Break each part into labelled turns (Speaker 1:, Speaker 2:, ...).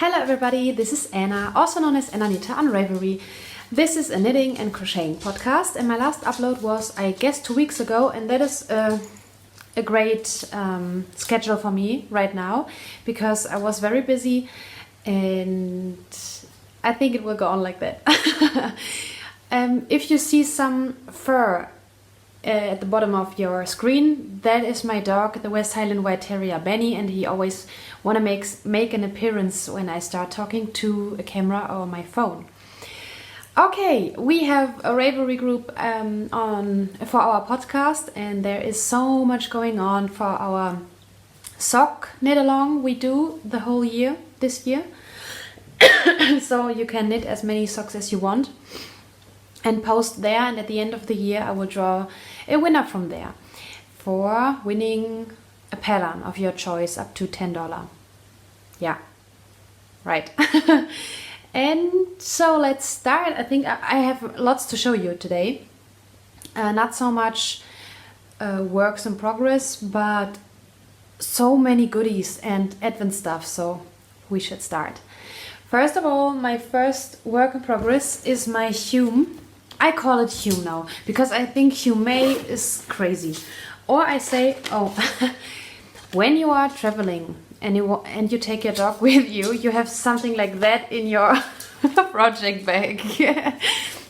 Speaker 1: Hello everybody, this is Anna, also known as Anna-Nita on Ravelry. This is a knitting and crocheting podcast, and my last upload was, I guess, 2 weeks ago, and that is a great schedule for me right now because I was very busy and I think it will go on like that. If you see some fur at the bottom of your screen, that is my dog, the West Highland White Terrier Benny, and he always want to make an appearance when I start talking to a camera or my phone. Okay, we have a Ravelry group for our podcast, and there is so much going on for our sock knit along we do the whole year this year. So you can knit as many socks as you want and post there, and at the end of the year I will draw a winner from there for winning a pattern of your choice up to $10. Yeah, right. And so let's start. I think I have lots to show you today. Not so much works in progress, but so many goodies and advent stuff, so we should start. First of all, my first work in progress is my Hume. I call it Hume now because I think Hume is crazy. Or I say, when you are traveling and you take your dog with you, you have something like that in your project bag.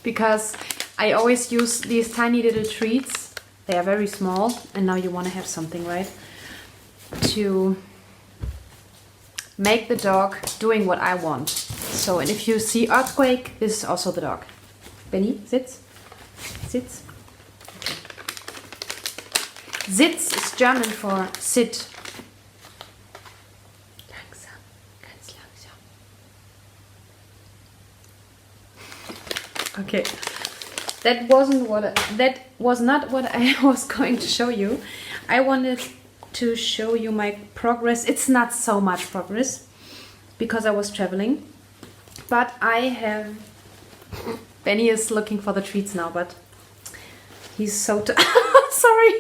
Speaker 1: Because I always use these tiny little treats. They are very small, and now you want to have something, right? To make the dog doing what I want. So, and if you see earthquake, this is also the dog. Benny, sitz. Sitz. Okay. Sitz is German for sit. Langsam, ganz langsam. Okay. That was not what I was going to show you. I wanted to show you my progress. It's not so much progress because I was traveling, but I have. Benny is looking for the treats now, but he's so sorry.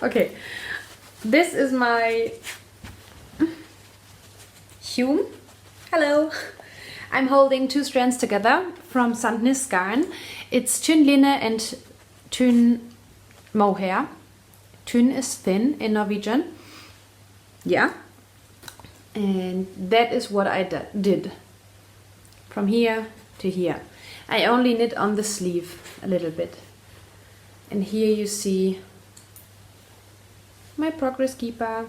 Speaker 1: Okay, this is my Hume. Hello. I'm holding 2 strands together from Sandnes garn. It's Tynn Linne and Tynn Mohair. Tynn is thin in Norwegian. Yeah. And that is what I did. From here to here. I only knit on the sleeve a little bit. And here you see my progress keeper.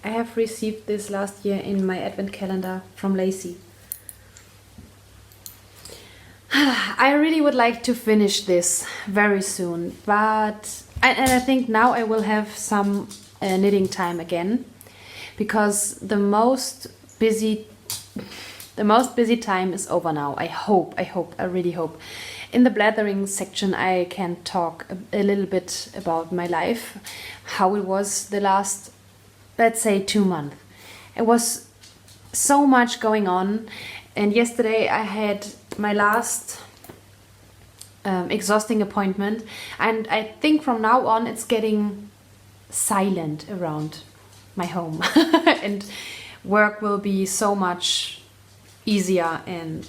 Speaker 1: I have received this last year in my advent calendar from Lacey. I really would like to finish this very soon, but I think now I will have some knitting time again, because the most busy time is over now. I really hope. In the blathering section I can talk a little bit about my life, how it was the last, let's say, 2 months. It was so much going on, and yesterday I had my last exhausting appointment, and I think from now on it's getting silent around my home and work will be so much easier and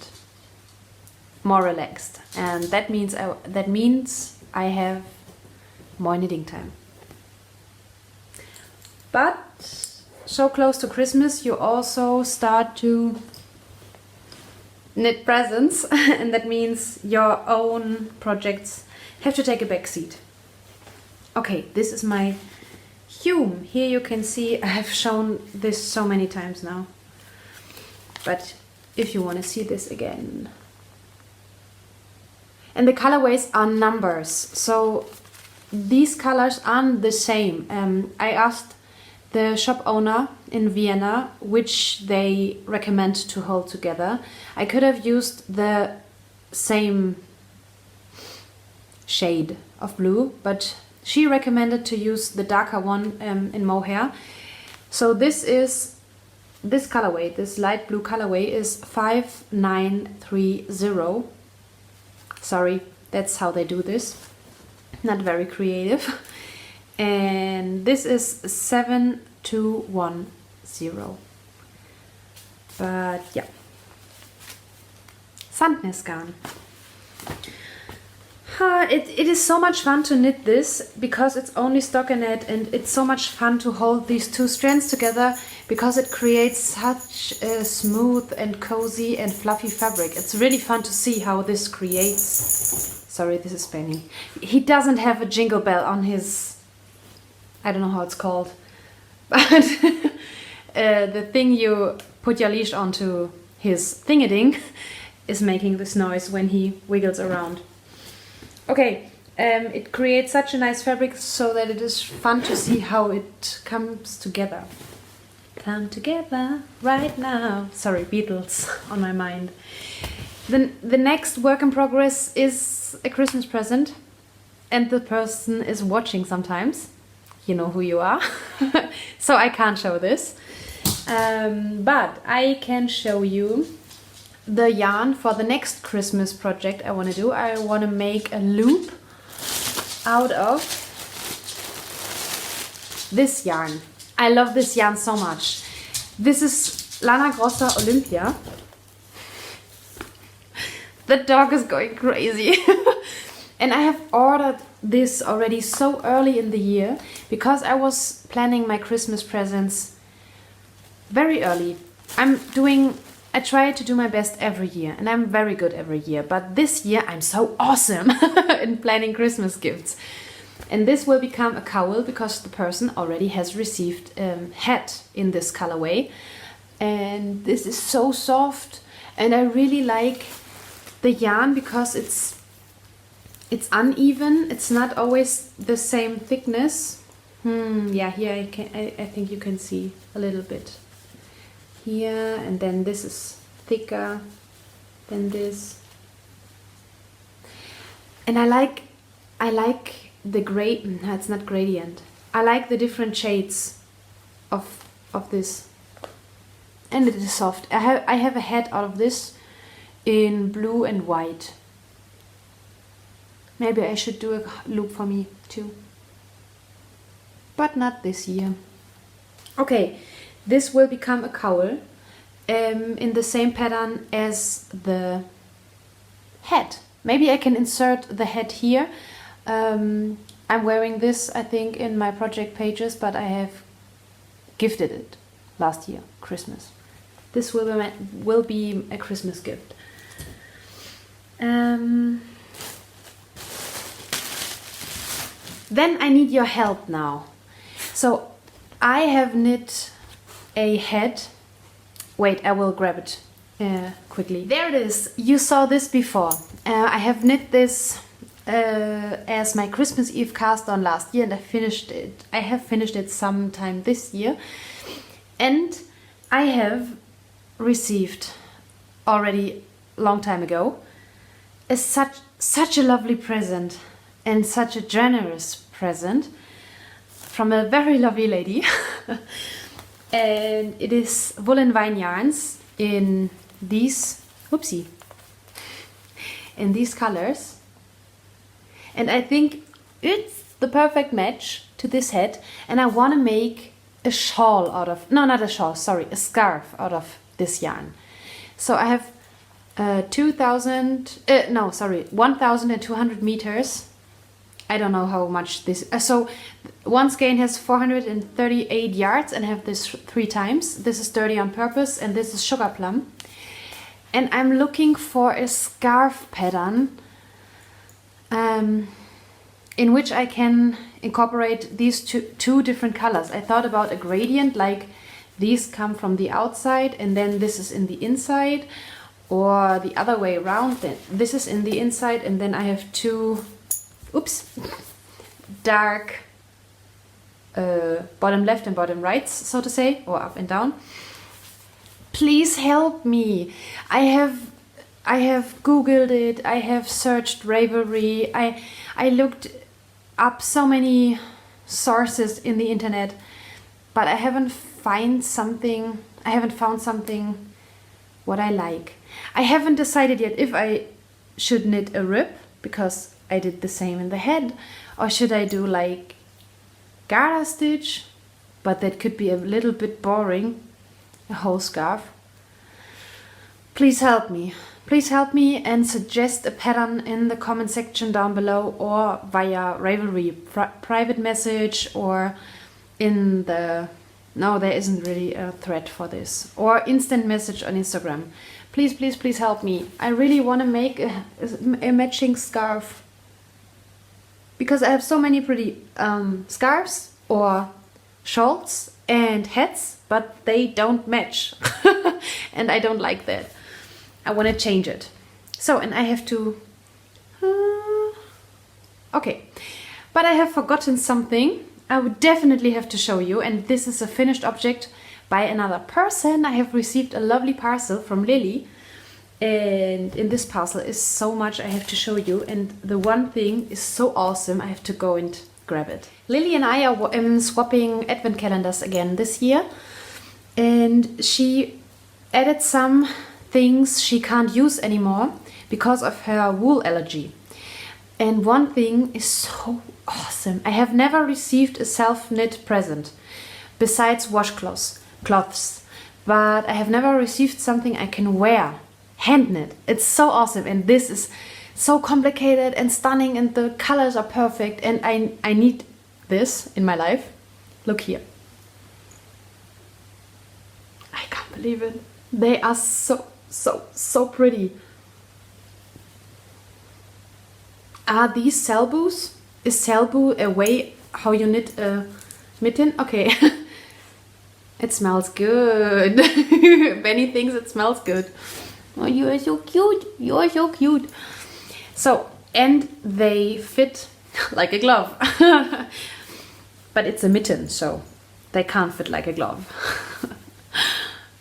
Speaker 1: more relaxed, and that means I have more knitting time. But so close to Christmas you also start to knit presents and that means your own projects have to take a back seat. Okay, this is my Hume. Here you can see I have shown this so many times now, but if you want to see this again. And the colorways are numbers, so these colors aren't the same. I asked the shop owner in Vienna which they recommend to hold together. I could have used the same shade of blue, but she recommended to use the darker one in mohair. So this colorway, this light blue colorway, is 5930. Sorry, that's how they do this. Not very creative. And this is 7210. But yeah. Sandnes garn. It is so much fun to knit this because it's only stockinette, and it's so much fun to hold these two strands together because it creates such a smooth and cozy and fluffy fabric. It's really fun to see how this creates. Sorry, this is Benny. He doesn't have a jingle bell on his, I don't know how it's called, but the thing you put your leash onto his thingading is making this noise when he wiggles around. Okay, it creates such a nice fabric so that it is fun to see how it comes together. Come together right now. Sorry, Beatles on my mind. The next work in progress is a Christmas present, and the person is watching sometimes. You know who you are. So I can't show this. But I can show you the yarn for the next Christmas project I want to do. I want to make a loop out of this yarn. I love this yarn so much. This is Lana Grossa Olympia. The dog is going crazy. And I have ordered this already so early in the year because I was planning my Christmas presents very early. I try to do my best every year, and I'm very good every year. But this year I'm so awesome in planning Christmas gifts. And this will become a cowl because the person already has received a hat in this colorway. And this is so soft, and I really like the yarn because it's uneven. It's not always the same thickness. Yeah, here I think you can see a little bit. Here, and then this is thicker than this. And I like the gray, no, it's not gradient. I like the different shades of this. And it is soft. I have a hat out of this in blue and white. Maybe I should do a loop for me too. But not this year. Okay, this will become a cowl in the same pattern as the hat. Maybe I can insert the hat here. I'm wearing this, I think, in my project pages, but I have gifted it last year, Christmas. This will be a Christmas gift. Then I need your help now. So I have knit a head. Wait, I will grab it quickly. There it is. You saw this before. I have knit this as my Christmas Eve cast on last year, and I finished it. I have finished it sometime this year, and I have received already a long time ago such a lovely present, and such a generous present from a very lovely lady. And it is woolen vine yarns in these, in these colors. And I think it's the perfect match to this hat. And I want to make a shawl out of, no, not a shawl, sorry, a scarf out of this yarn. So I have 1,200 meters. I don't know how much this, so one skein has 438 yards, and I have this 3 times. This is dirty on purpose, and this is sugar plum. And I'm looking for a scarf pattern in which I can incorporate these two different colors. I thought about a gradient, like these come from the outside and then this is in the inside, or the other way around, then this is in the inside and then I have two dark bottom left and bottom rights, so to say, or up and down. Please help me. I have googled it, I have searched Ravelry, I looked up so many sources in the internet, but I haven't found something what I like. I haven't decided yet if I should knit a rib, because I did the same in the head, or should I do like garter stitch, but that could be a little bit boring, a whole scarf. please help me. Please help me and suggest a pattern in the comment section down below or via Ravelry private message or in the... No, there isn't really a thread for this. Or instant message on Instagram. Please, please, please help me. I really want to make a matching scarf. Because I have so many pretty scarves or shawls and hats, but they don't match. And I don't like that. I want to change it. So, and I have to... okay. But I have forgotten something. I would definitely have to show you. And this is a finished object by another person. I have received a lovely parcel from Lily. And in this parcel is so much I have to show you. And the one thing is so awesome. I have to go and grab it. Lily and I are swapping advent calendars again this year. And she added some things she can't use anymore because of her wool allergy. And one thing is so awesome. I have never received a self-knit present besides washcloths, but I have never received something I can wear, hand knit. It's so awesome, and this is so complicated and stunning, and the colors are perfect, and I need this in my life. Look here. I can't believe it. They are so pretty. Are these selbus? Is selbu a way how you knit a mitten? Okay. It smells good. Benny thinks it smells good. Oh, you are so cute. You are so cute. So, and they fit like a glove. But it's a mitten, so they can't fit like a glove.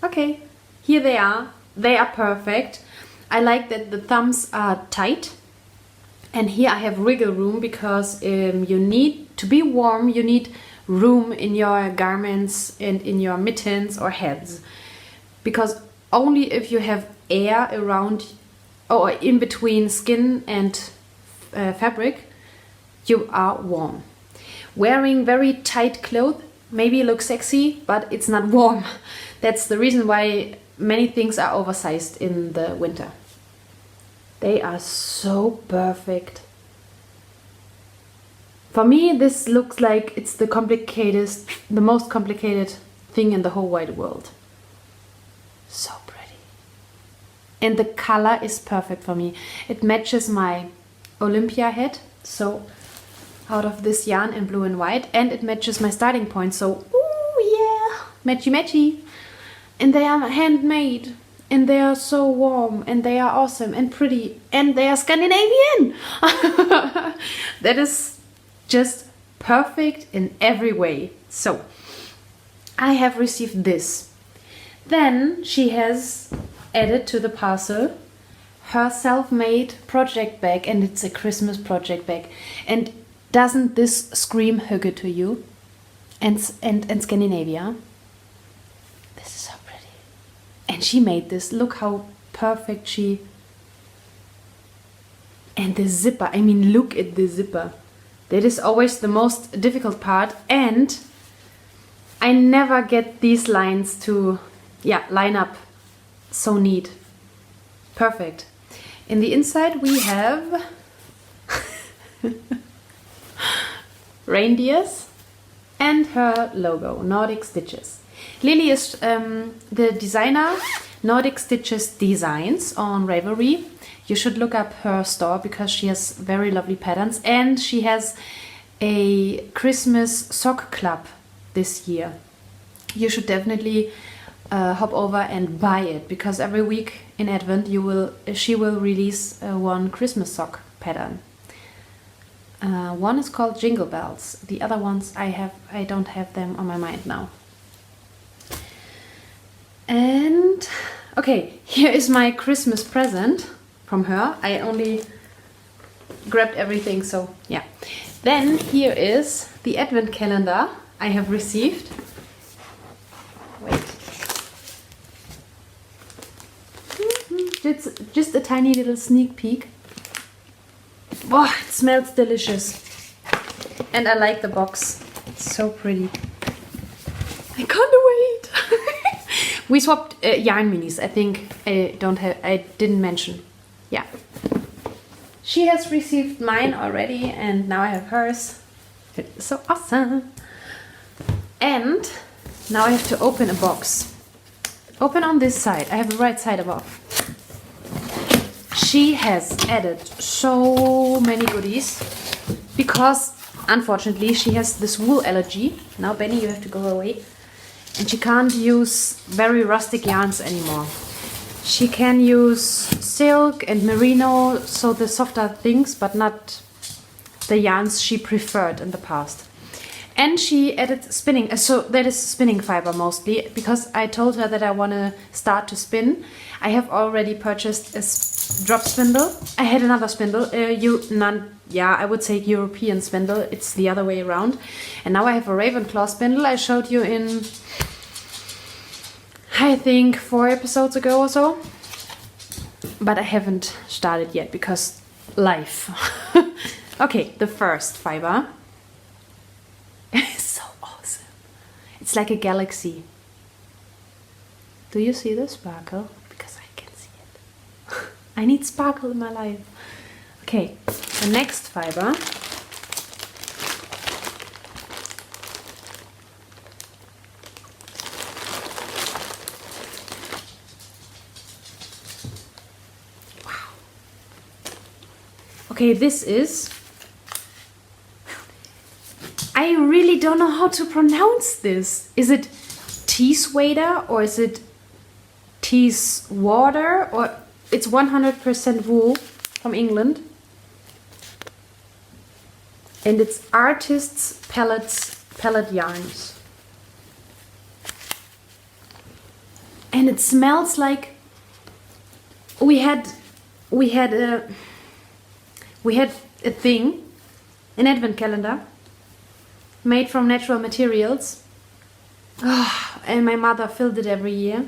Speaker 1: Okay, here they are. They are perfect. I like that the thumbs are tight. And here I have wiggle room because you need to be warm, you need room in your garments and in your mittens or hats. Because only if you have air around or in between skin and fabric, you are warm. Wearing very tight clothes maybe looks sexy, but it's not warm. That's the reason why many things are oversized in the winter. They are so perfect. For me, this looks like it's the most complicated thing in the whole wide world. So pretty. And the color is perfect for me. It matches my Olympia hat, so out of this yarn in blue and white, and it matches my starting point, so ooh yeah, matchy matchy. And they are handmade, and they are so warm, and they are awesome and pretty, and they are Scandinavian. That is just perfect in every way. So I have received this. Then she has added to the parcel her self-made project bag, and it's a Christmas project bag. And doesn't this scream hygge to you? And Scandinavia? This is so pretty. And she made this. Look how perfect she... And the zipper. I mean, look at the zipper. That is always the most difficult part. And I never get these lines to, line up. So neat. Perfect. In the inside we have reindeers and her logo, Nordic Stitches. Lily is the designer, Nordic Stitches Designs on Ravelry. You should look up her store because she has very lovely patterns, and she has a Christmas sock club this year. You should definitely hop over and buy it, because every week in Advent she will release one Christmas sock pattern. One is called Jingle Bells. The other ones I don't have them on my mind now. And okay, here is my Christmas present from her. I only grabbed everything, so yeah. Then here is the Advent calendar I have received. Wait. Just a tiny little sneak peek. Oh, it smells delicious. And I like the box. It's so pretty. I can't wait. We swapped yarn minis. I think I didn't mention. Yeah. She has received mine already, and now I have hers. It's so awesome. And now I have to open a box. Open on this side. I have the right side above. She has added so many goodies because unfortunately she has this wool allergy. Now Benny, you have to go away. And she can't use very rustic yarns anymore. She can use silk and merino, so the softer things, but not the yarns she preferred in the past. And she added spinning, so that is spinning fiber mostly, because I told her that I want to start to spin. I have already purchased a drop spindle. I had another spindle, I would say European spindle. It's the other way around. And now I have a Ravenclaw spindle I showed you in, I think, 4 episodes ago or so. But I haven't started yet because life. Okay, the first fiber. It's so awesome. It's like a galaxy. Do you see the sparkle? Because I can see it. I need sparkle in my life. Okay, the next fiber. Wow. Okay, this is... I really don't know how to pronounce this. Is it Teeswader or is it Teeswater? Or it's 100% wool from England. And it's Artists Pellet Yarns. And it smells like we had a thing, an advent calendar made from natural materials. Oh, and my mother filled it every year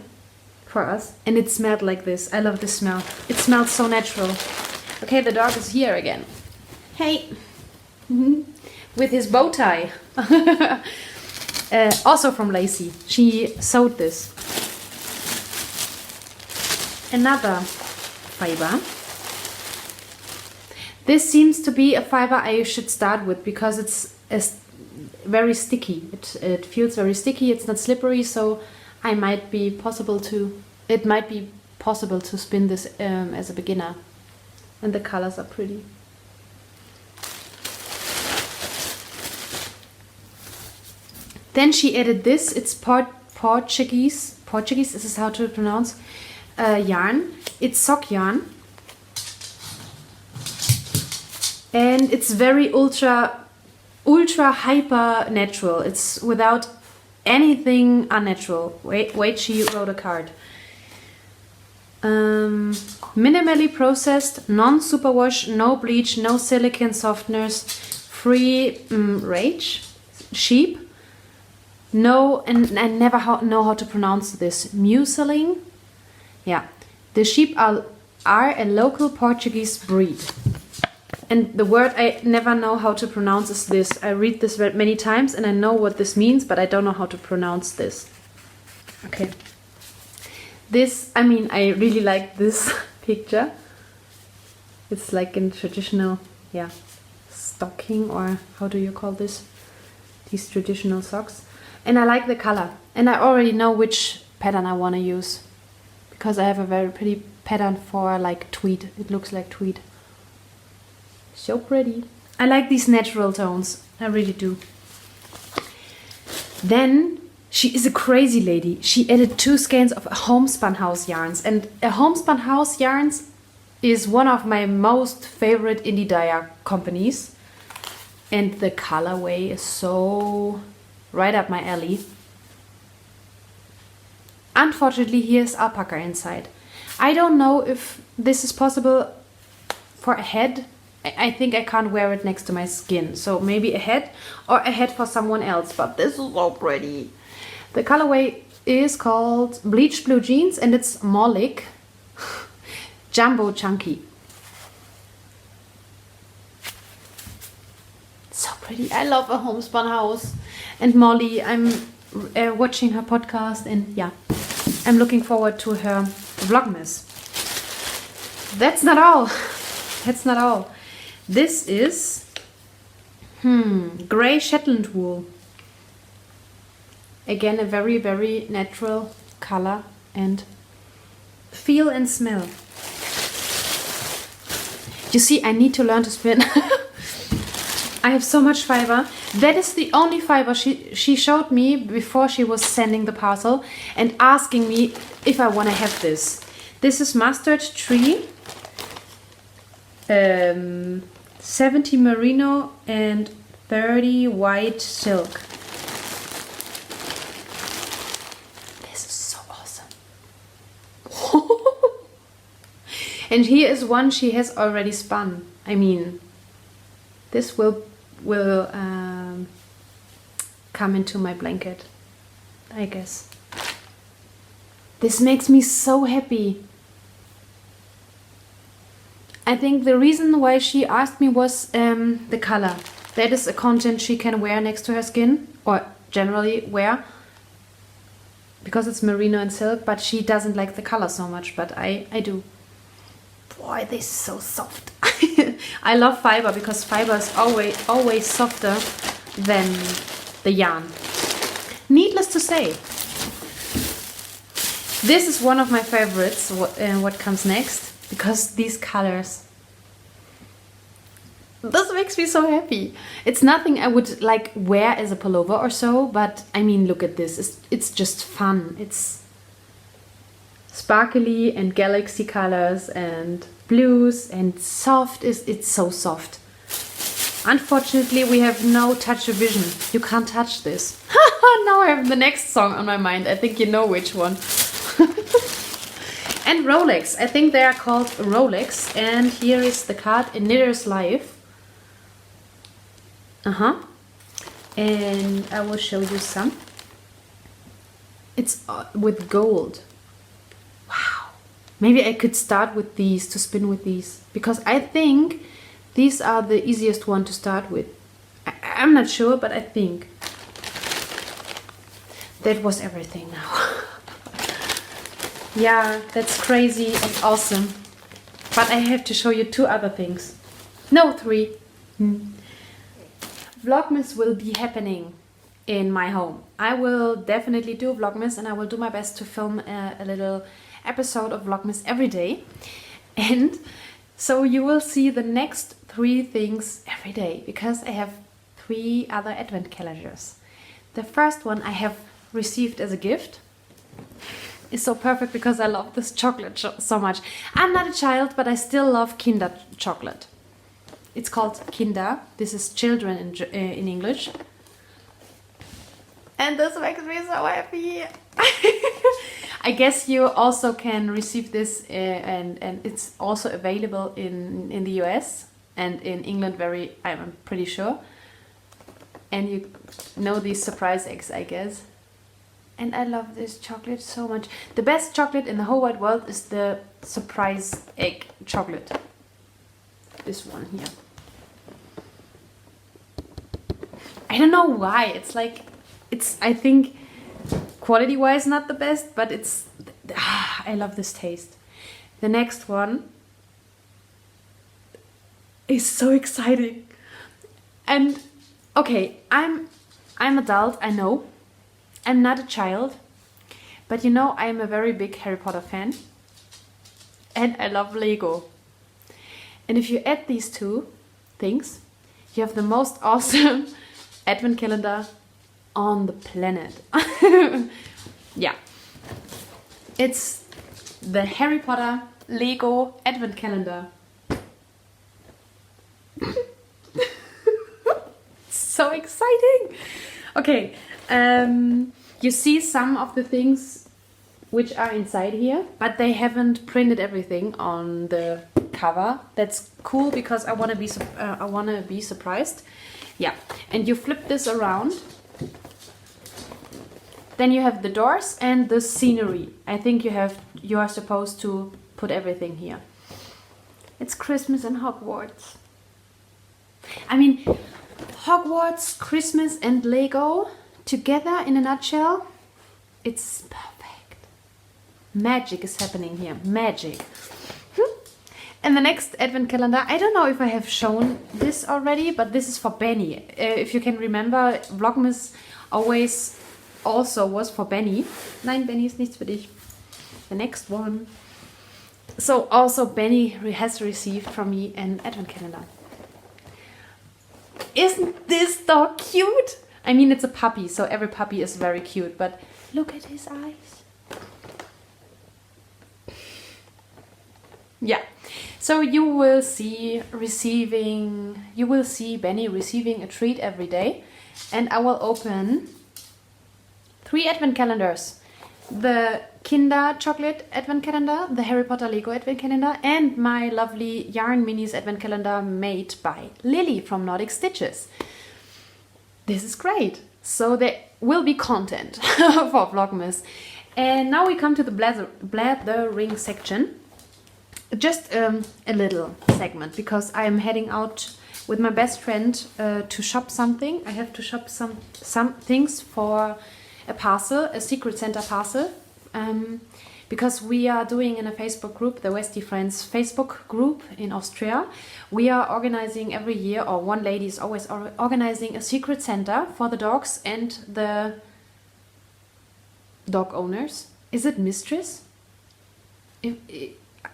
Speaker 1: for us. And it smelled like this. I love the smell. It smells so natural. Okay, the dog is here again. Hey. With his bow tie. Also from Lacey. She sewed this. Another fiber. This seems to be a fiber I should start with because it's very sticky. It feels very sticky. It's not slippery, so it might be possible to spin this as a beginner. And the colors are pretty. Then she added this. It's Portuguese. This is how to pronounce yarn. It's sock yarn. And it's very ultra hyper natural. It's without anything unnatural. Wait, she wrote a card. Minimally processed, non-superwash, no bleach, no silicone softeners, free sheep. No, and I never know how to pronounce this. Museling. Yeah, the sheep are a local Portuguese breed. And the word I never know how to pronounce is this. I read this many times and I know what this means, but I don't know how to pronounce this. Okay. This, I really like this picture. It's like in traditional, stocking, or how do you call this? These traditional socks. And I like the color. And I already know which pattern I want to use. Because I have a very pretty pattern for like tweed. It looks like tweed. So pretty. I like these natural tones. I really do. Then she is a crazy lady. She added 2 skeins of homespun house yarns. And a homespun house yarns is one of my most favorite indie dyer companies. And the colorway is so right up my alley. Unfortunately, here's alpaca inside. I don't know if this is possible for a head. I think I can't wear it next to my skin. So maybe a head or a head for someone else. But this is so pretty. The colorway is called Bleached Blue Jeans and it's Molik Jumbo Chunky. So pretty. I love a homespun house. And Molly, I'm watching her podcast and yeah. I'm looking forward to her Vlogmas. That's not all. That's not all. This is grey Shetland wool. Again, a very, very natural color and feel and smell. You see, I need to learn to spin. I have so much fiber. That is the only fiber she showed me before she was sending the parcel and asking me if I want to have this. This is mustard tree, 70 merino and 30 white silk. This is so awesome. And here is one she has already spun. I mean, this will come into my blanket, I guess. This makes me so happy. I think the reason why she asked me was the color. That is a content she can wear next to her skin, or generally wear, because it's merino and silk, but she doesn't like the color so much, but I do. Boy, this is so soft. I love fiber because fiber is always softer than the yarn. Needless to say, this is one of my favorites, what comes next, because these colors. This makes me so happy. It's nothing I would like wear as a pullover or so, but I mean, look at this. It's just fun. It's sparkly and galaxy colors and blues and soft. It's so soft. Unfortunately, we have no touch of vision. You can't touch this. Now I have the next song on my mind. I think you know which one. And Rolex. I think they are called Rolex. And here is the card, A Knitter's Life. And I will show you some. It's with gold. Wow. Maybe I could start with these, to spin with these, because I think these are the easiest one to start with. I'm not sure, but I think. That was everything now. Yeah, that's crazy and awesome. But I have to show you two other things. No, three. Vlogmas will be happening in my home. I will definitely do Vlogmas, and I will do my best to film a little episode of Vlogmas every day. And so you will see the next three things every day, because I have 3 other advent calendars. The first one I have received as a gift. It's so perfect because I love this chocolate so much. I'm not a child, but I still love Kinder chocolate. It's called Kinder. This is children in English. And this makes me so happy. I guess you also can receive this and it's also available in the US and in England, I'm pretty sure. And you know these surprise eggs, I guess. And I love this chocolate so much. The best chocolate in the whole wide world is the surprise egg chocolate. This one here. I don't know why. It's like, I think quality wise not the best, but I love this taste. The next one is so exciting. And okay, I'm adult, I know. I'm not a child, but you know, I'm a very big Harry Potter fan. And I love Lego. And if you add these two things, you have the most awesome advent calendar on the planet. Yeah. It's the Harry Potter Lego advent calendar. So exciting. Okay. You see some of the things which are inside here, but they haven't printed everything on the cover. That's cool because I want to be surprised. Yeah, and you flip this around. Then you have the doors and the scenery. I think you are supposed to put everything here. It's Christmas in Hogwarts. I mean, Hogwarts, Christmas and Lego together in a nutshell, it's perfect. Magic is happening here. Magic. And the next advent calendar, I don't know if I have shown this already, but this is for Benny. If you can remember, Vlogmas always also was for Benny. Nein, Benny ist nichts für dich. The next one. So also Benny has received from me an advent calendar. Isn't this dog cute? I mean, it's a puppy, so every puppy is very cute, but look at his eyes. Yeah. So you will see Benny receiving a treat every day, and I will open 3 advent calendars. The Kinder Chocolate Advent Calendar, the Harry Potter Lego Advent Calendar, and my lovely Yarn Minis Advent Calendar made by Lily from Nordic Stitches. This is great. So there will be content for Vlogmas. And now we come to the blathering section. Just a little segment, because I am heading out with my best friend to shop something. I have to shop some things for a parcel, a Secret Santa parcel, because we are doing in a Facebook group, the Westie Friends Facebook group in Austria. We are organizing every year, or one lady is always organizing a Secret Santa for the dogs and the dog owners. Is it mistress?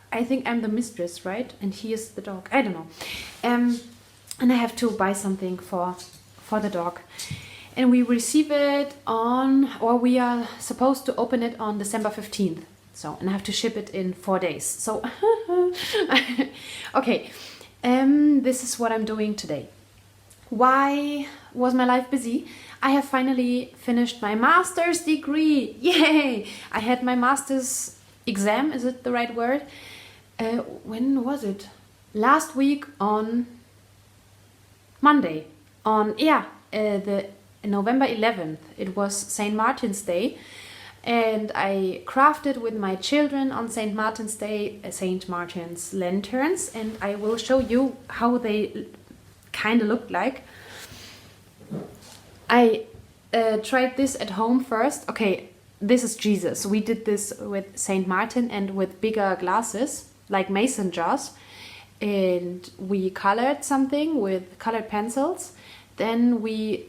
Speaker 1: I think I'm the mistress, right? And he is the dog. I don't know. And I have to buy something for the dog. And we receive it on, or we are supposed to open it on December 15th. So, and I have to ship it in 4 days. So, okay. This is what I'm doing today. Why was my life busy? I have finally finished my master's degree. Yay! I had my master's exam, is it the right word? When was it? Last week on Monday. The November 11th. It was St. Martin's Day. And I crafted with my children on St. Martin's Day St. Martin's lanterns. And I will show you how they kind of looked like. I tried this at home first. Okay, this is Jesus. We did this with St. Martin and with bigger glasses, like mason jars. And we colored something with colored pencils. Then we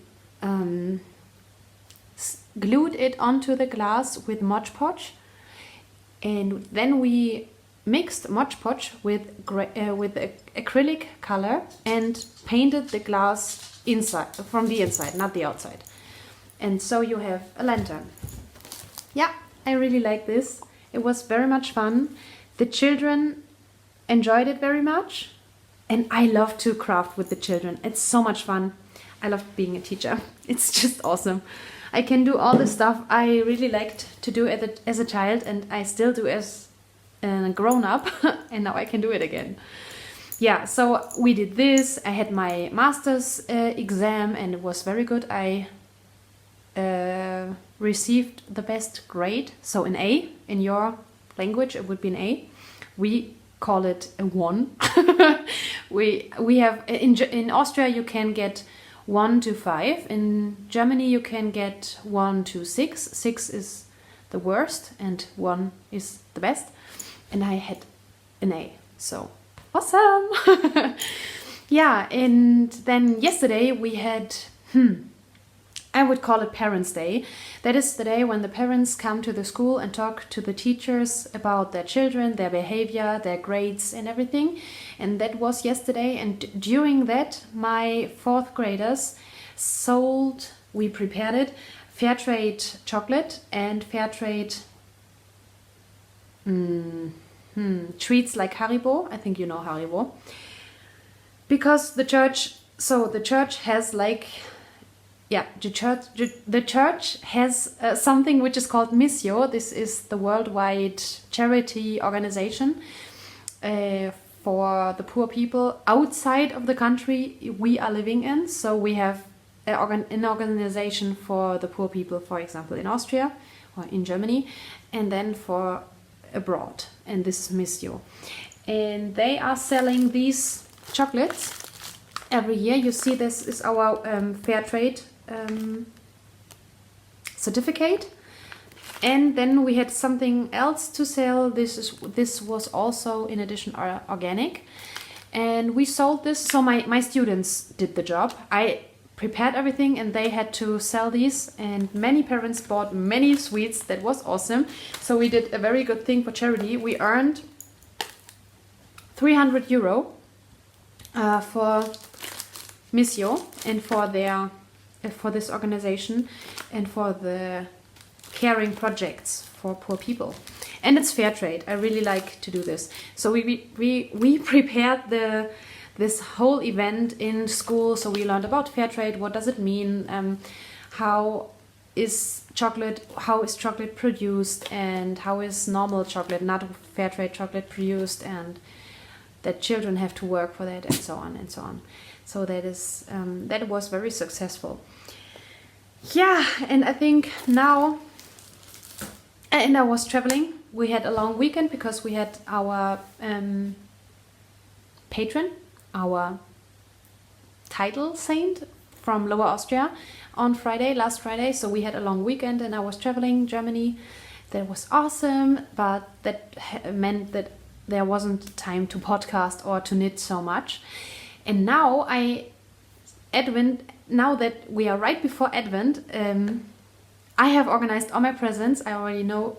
Speaker 1: glued it onto the glass with Mod Podge. And then we mixed Mod Podge with acrylic color and painted the glass inside, from the inside, not the outside. And so you have a lantern. Yeah, I really like this. It was very much fun. The children enjoyed it very much. And I love to craft with the children. It's so much fun. I love being a teacher. It's just awesome. I can do all the stuff I really liked to do as a child, and I still do as a grown-up, and now I can do it again. Yeah, so we did this. I had my master's exam, and it was very good. I received the best grade, so an A. In your language, it would be an A. We call it a 1. we have in Austria you can get 1 to 5. In Germany you can get 1 to 6. 6 is the worst and 1 is the best. And I had an A, so awesome. Yeah, and then yesterday we had I would call it Parents' Day. That is the day when the parents come to the school and talk to the teachers about their children, their behavior, their grades and everything. And that was yesterday. And during that, my 4th graders we prepared it, fair trade chocolate and fair trade treats like Haribo. I think you know Haribo. Because the church has like... Yeah, the church has something which is called Missio. This is the worldwide charity organization for the poor people outside of the country we are living in. So we have an organization for the poor people, for example, in Austria or in Germany, and then for abroad. And this is Missio. And they are selling these chocolates every year. You see, this is our fair trade certificate. And then we had something else to sell. This was also in addition organic, and we sold this. So my students did the job. I prepared everything and they had to sell these, and many parents bought many sweets. That was awesome. So we did a very good thing for charity. We earned 300 euro for Missio and for this organization and for the caring projects for poor people. And it's fair trade. I really like to do this. So we prepared this whole event in school. So we learned about fair trade. What does it mean? How is chocolate produced, and how is normal chocolate, not fair trade chocolate, produced, and that children have to work for that, and so on and so on. So that was very successful. Yeah, and I think now, and I was traveling. We had a long weekend because we had our patron, our title saint from Lower Austria on last Friday. So we had a long weekend and I was traveling Germany. That was awesome, but that meant that there wasn't time to podcast or to knit so much. And now now that we are right before Advent, I have organized all my presents. I already know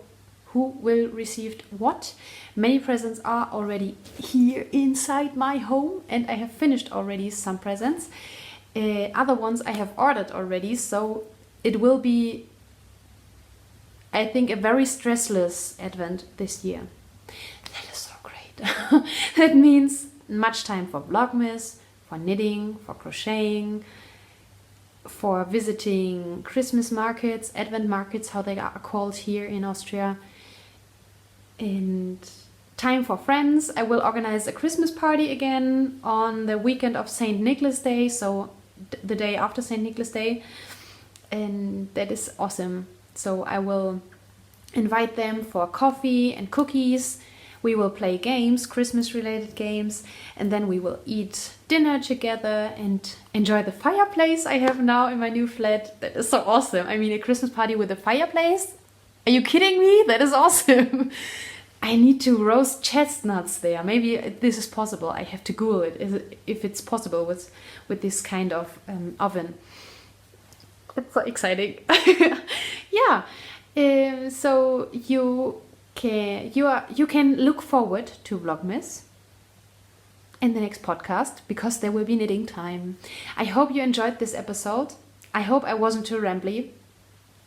Speaker 1: who will receive what. Many presents are already here inside my home, and I have finished already some presents. Other ones I have ordered already, so it will be, I think, a very stressless Advent this year. That is so great. That means much time for Vlogmas, for knitting, for crocheting, for visiting Christmas markets, Advent markets, how they are called here in Austria. And time for friends. I will organize a Christmas party again on the weekend of St. Nicholas Day, so the day after St. Nicholas Day. And that is awesome. So I will invite them for coffee and cookies. We will play games, Christmas-related games, and then we will eat dinner together and enjoy the fireplace I have now in my new flat. That is so awesome. I mean, a Christmas party with a fireplace? Are you kidding me? That is awesome. I need to roast chestnuts there. Maybe this is possible. I have to Google it, if it's possible with this kind of oven. It's so exciting. Yeah. So you can look forward to Vlogmas in the next podcast, because there will be knitting time. I hope you enjoyed this episode. I hope I wasn't too rambly,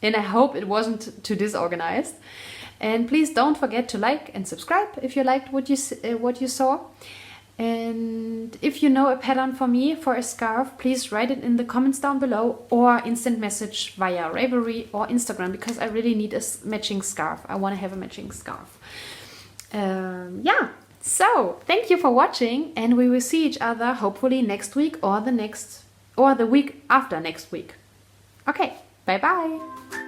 Speaker 1: and I hope it wasn't too disorganized. And please don't forget to like and subscribe if you liked what you saw. And if you know a pattern for me for a scarf, please write it in the comments down below, or instant message via Ravelry or Instagram, because I really need a matching scarf. I want to have a matching scarf. Yeah, so thank you for watching, and we will see each other hopefully next week or the week after next week. Okay, bye bye.